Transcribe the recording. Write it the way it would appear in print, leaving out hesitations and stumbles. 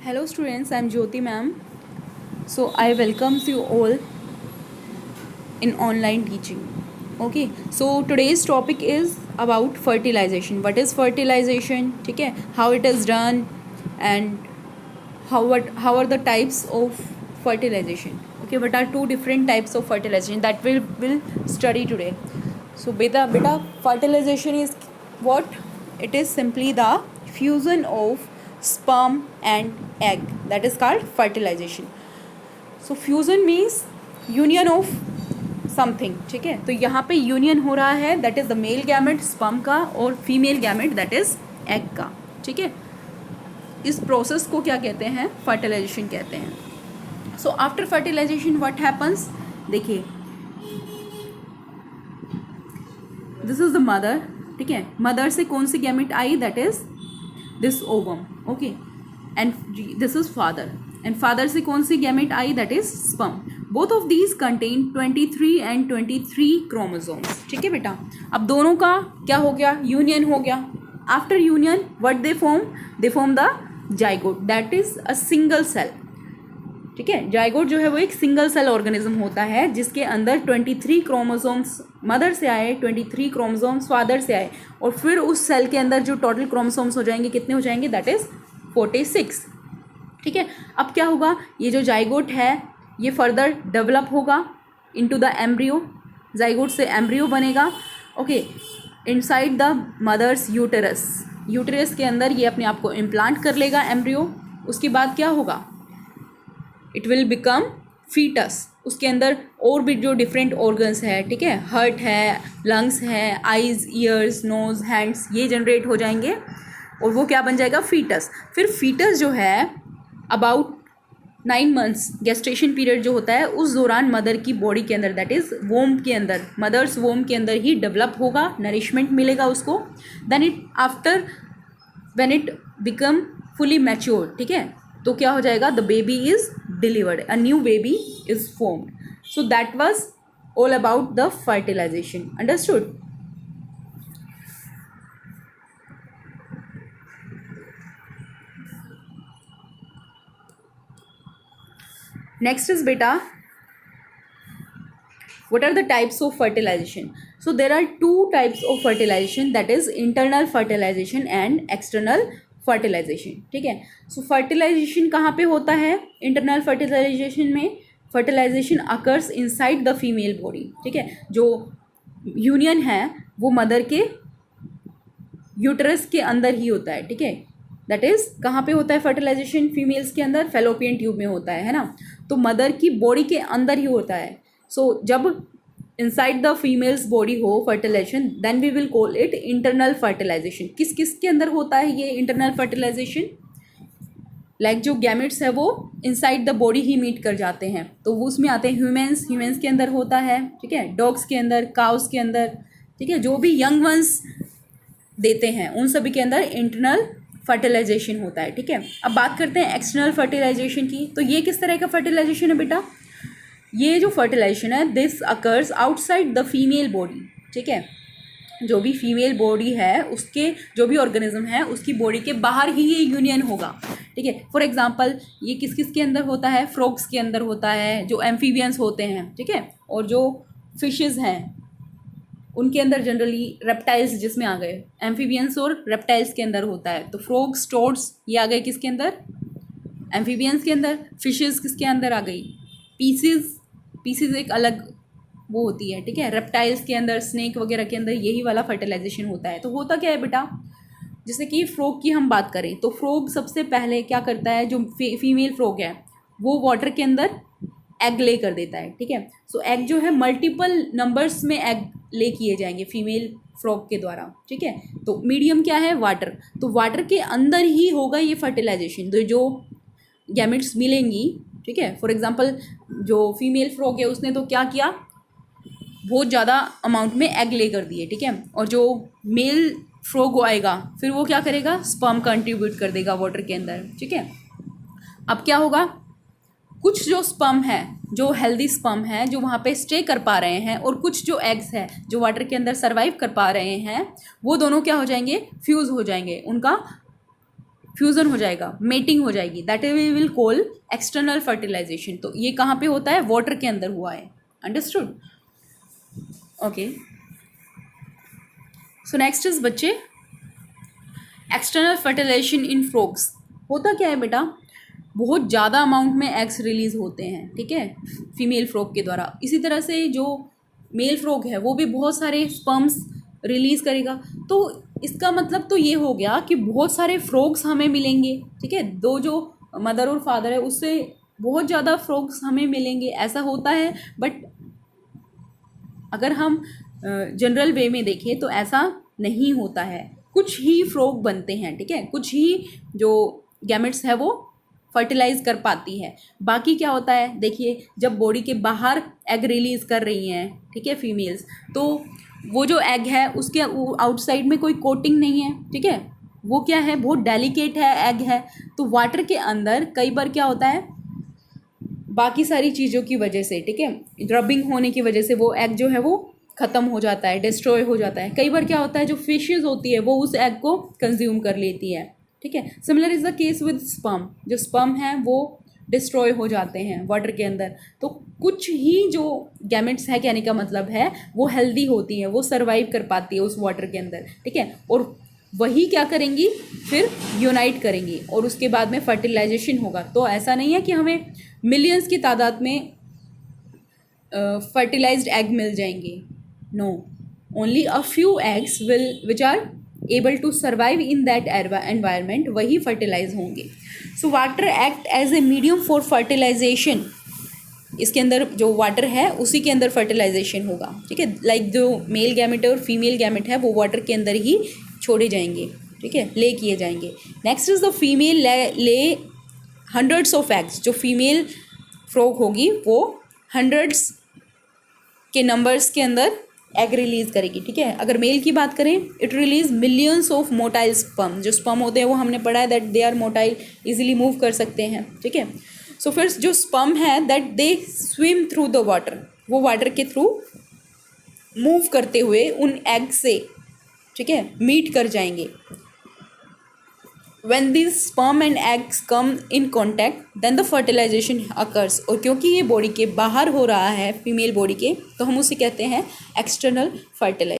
Hello students, I am Jyoti ma'am. So I welcome you all in online teaching. Okay, so today's topic is about fertilization. What is fertilization? ठीक है, how it is done and how are the types of fertilization. Okay, what are two different types of fertilization that will study today. So beta fertilization is what? It is simply the fusion of sperm and egg. That is called fertilization. So fusion means union of something. ठीक है, तो यहाँ पे union हो रहा है, that is the male gamete sperm का और female gamete that is egg का. ठीक है, इस प्रोसेस को क्या कहते हैं? फर्टिलाइजेशन कहते हैं. So after fertilisation what happens? देखिए, दिस इज द मदर. ठीक है, मदर से कौन सी गैमेट आई? That is this ovum. Okay, and this is father. And father से कौन सी गैमेट आई? That is sperm. Both of these contain 23 and 23 chromosomes. ठीक है बेटा, अब दोनों का क्या हो गया? यूनियन हो गया. After union what they form the zygote, that is a single cell. ठीक है, जाइगोट जो है वो एक सिंगल सेल ऑर्गेनिज्म होता है जिसके अंदर 23 क्रोमोसोम्स मदर से आए, 23 क्रोमोसोम्स फादर से आए, और फिर उस सेल के अंदर जो टोटल क्रोमोसोम्स हो जाएंगे, कितने हो जाएंगे? That is 46. ठीक है, अब क्या होगा? ये जो जाइगोट है ये फर्दर डेवलप होगा इनटू द एम्ब्रियो. जाइगोट से एम्ब्रियो बनेगा. Okay, inside the mother's uterus. Uterus के अंदर ये अपने आप को इम्प्लांट कर लेगा एम्ब्रियो. उसके बाद क्या होगा? It will become foetus. उसके अंदर और भी जो डिफरेंट ऑर्गन्स है, ठीक है, हार्ट है, लंग्स है, आइज़, ईयर्स, नोज, हैंड्स, ये जनरेट हो जाएंगे और वो क्या बन जाएगा? फीटस. फिर फीटस जो है अबाउट 9 मंथ्स गेस्टेशन पीरियड जो होता है उस दौरान मदर की बॉडी के अंदर, दैट इज़ वोम के अंदर, मदर्स वोम के अंदर ही डेवलप होगा, नरिशमेंट मिलेगा उसको. Then it after when it become fully mature, ठीक है, तो क्या हो जाएगा? The baby is delivered, a new baby is formed. So that was all about the fertilisation. Understood? Next is beta, what are the types of fertilization? So there are two types of fertilization, that is internal fertilization and external fertilization. ठीक है, so fertilization कहाँ पे होता है? internal fertilization में fertilization occurs inside the female body. ठीक है, जो यूनियन है वो मदर के यूटरस के अंदर ही होता है. ठीक है, दैट इज़ कहाँ पे होता है फर्टिलाइजेशन? फीमेल्स के अंदर फेलोपियन ट्यूब में होता है ना, तो मदर की बॉडी के अंदर ही होता है. सो जब इनसाइड द फीमेल्स बॉडी हो fertilisation, then we will call it internal fertilisation. किस किस के अंदर होता है ये इंटरनल फर्टिलाइजेशन? लाइक जो गैमेट्स है वो इनसाइड द बॉडी ही मीट कर जाते हैं, तो वो उसमें आते हैं ह्यूमन्स के अंदर होता है. ठीक है, डॉग्स के अंदर, काउस के अंदर, ठीक है, जो भी यंग वंस देते हैं उन सभी के अंदर इंटरनल फर्टिलाइजेशन होता है. ठीक है, अब बात करते हैं एक्सटर्नल फर्टिलाइजेशन की. तो ये किस तरह का फर्टिलाइजेशन है बेटा? ये जो फर्टिलाइजेशन है this occurs outside the female body. ठीक है, जो भी फीमेल बॉडी है उसके जो भी ऑर्गेनिज्म है उसकी बॉडी के बाहर ही ये यूनियन होगा. ठीक है, फॉर एग्जांपल ये किस किस के अंदर होता है? फ्रॉग्स के अंदर होता है, जो एम्फीबियंस होते हैं. ठीक है, और जो फिशेस हैं उनके अंदर जनरली, रेप्टाइल्स जिसमें आ गए, एम्फीबियंस और रेप्टाइल्स के अंदर होता है. तो फ्रॉग्स, टोड्स ये आ गए किसके अंदर? एम्फीबियंस के अंदर. फिशेस किसके अंदर आ गई? पीसीज एक अलग वो होती है. ठीक है, रेप्टाइल्स के अंदर, स्नेक वगैरह के अंदर यही वाला फर्टिलाइजेशन होता है. तो होता क्या है बेटा? जैसे कि फ्रॉग की हम बात करें तो फ्रॉग सबसे पहले क्या करता है? जो फीमेल फ्रॉग है वो वाटर के अंदर एग ले कर देता है. ठीक है, सो एग जो है मल्टीपल नंबर्स में एग ले किए जाएंगे फीमेल फ्रॉग के द्वारा. ठीक है, तो मीडियम क्या है? वाटर. तो वाटर के अंदर ही होगा ये फर्टिलाइजेशन. तो जो गैमेट्स मिलेंगी, ठीक है, फॉर एग्जांपल जो फीमेल फ्रॉग है उसने तो क्या किया? बहुत ज़्यादा अमाउंट में एग ले कर दिए. ठीक है, और जो मेल फ्रॉग आएगा फिर वो क्या करेगा? स्पर्म कंट्रीब्यूट कर देगा वाटर के अंदर. ठीक है, अब क्या होगा? कुछ जो स्पर्म है, जो हेल्दी स्पर्म है, जो वहाँ पे स्टे कर पा रहे हैं, और कुछ जो एग्स हैं जो वाटर के अंदर सर्वाइव कर पा रहे हैं, वो दोनों क्या हो जाएंगे? फ्यूज़ हो जाएंगे. उनका फ्यूज़न हो जाएगा, मेटिंग हो जाएगी, that we will call external fertilisation. तो ये कहाँ पे होता है? वाटर के अंदर हुआ है। Understood? Okay, so next is बच्चे एक्सटर्नल फर्टिलाइजेशन इन फ्रॉग्स। होता क्या है बेटा, बहुत ज़्यादा अमाउंट में एग्स रिलीज होते हैं, ठीक है, फीमेल फ्रॉग के द्वारा। इसी तरह से जो मेल फ्रॉग है वो भी बहुत सारे स्पर्म्स रिलीज करेगा। तो इसका मतलब तो ये हो गया कि बहुत सारे फ्रॉग्स हमें मिलेंगे, ठीक है, दो जो मदर और फादर है उससे बहुत ज़्यादा फ्रॉग्स हमें मिलेंगे, ऐसा होता है। बट अगर हम जनरल वे में देखें तो ऐसा नहीं होता है, कुछ ही फ्रॉग बनते हैं, ठीक है, कुछ ही जो गैमेट्स है वो फर्टिलाइज कर पाती है। बाकी क्या होता है, देखिए जब बॉडी के बाहर एग रिलीज कर रही हैं, ठीक है, फीमेल्स, तो वो जो एग है उसके आउटसाइड में कोई कोटिंग नहीं है, ठीक है, वो क्या है, बहुत डेलिकेट है एग है। तो वाटर के अंदर कई बार क्या होता है, बाकी सारी चीज़ों की वजह से, ठीक है, रबिंग होने की वजह से वो एग जो है वो ख़त्म हो जाता है, डिस्ट्रॉय हो जाता है। कई बार क्या होता है, जो फिशेस होती है वो उस एग को कंज्यूम कर लेती है, ठीक है। Similar is the case with sperm, जो स्पर्म है वो डिस्ट्रॉय हो जाते हैं वाटर के अंदर। तो कुछ ही जो गैमेट्स है, कहने का मतलब है, वो हेल्दी होती हैं, वो सर्वाइव कर पाती है उस वाटर के अंदर, ठीक है, और वही क्या करेंगी, फिर यूनाइट करेंगी और उसके बाद में फर्टिलाइजेशन होगा। तो ऐसा नहीं है कि हमें मिलियंस की तादाद में फर्टिलाइज्ड एग मिल जाएंगे, no, only a few eggs which are able to survive in that environment, वही फर्टिलाइज होंगे। So water act as a medium for fertilisation, इसके अंदर जो वाटर है उसी के अंदर फर्टिलाइजेशन होगा, ठीक है। लाइक जो मेल गैमेट और फीमेल गैमेट है वो वाटर के अंदर ही छोड़े जाएंगे, ठीक है, ले किए जाएंगे। नेक्स्ट इज द फीमेल ले हंड्रेड्स ऑफ एग्स, जो फीमेल फ्रॉग होगी वो हंड्रेड्स के नंबर्स के अंदर एग रिलीज करेगी, ठीक है। अगर मेल की बात करें, it release millions of motile sperm, जो स्पर्म होते हैं वो हमने पढ़ा है that they are motile, easily move कर सकते हैं, ठीक है। सो फिर जो स्पर्म है that they swim through the water, वो वाटर के थ्रू मूव करते हुए उन एग से, ठीक है, मीट कर जाएंगे। When these sperm and eggs come in contact, then the fertilization occurs। और क्योंकि ये बॉडी के बाहर हो रहा है, फीमेल बॉडी के, तो हम उसे कहते हैं एक्सटर्नल फर्टिलाइजेशन।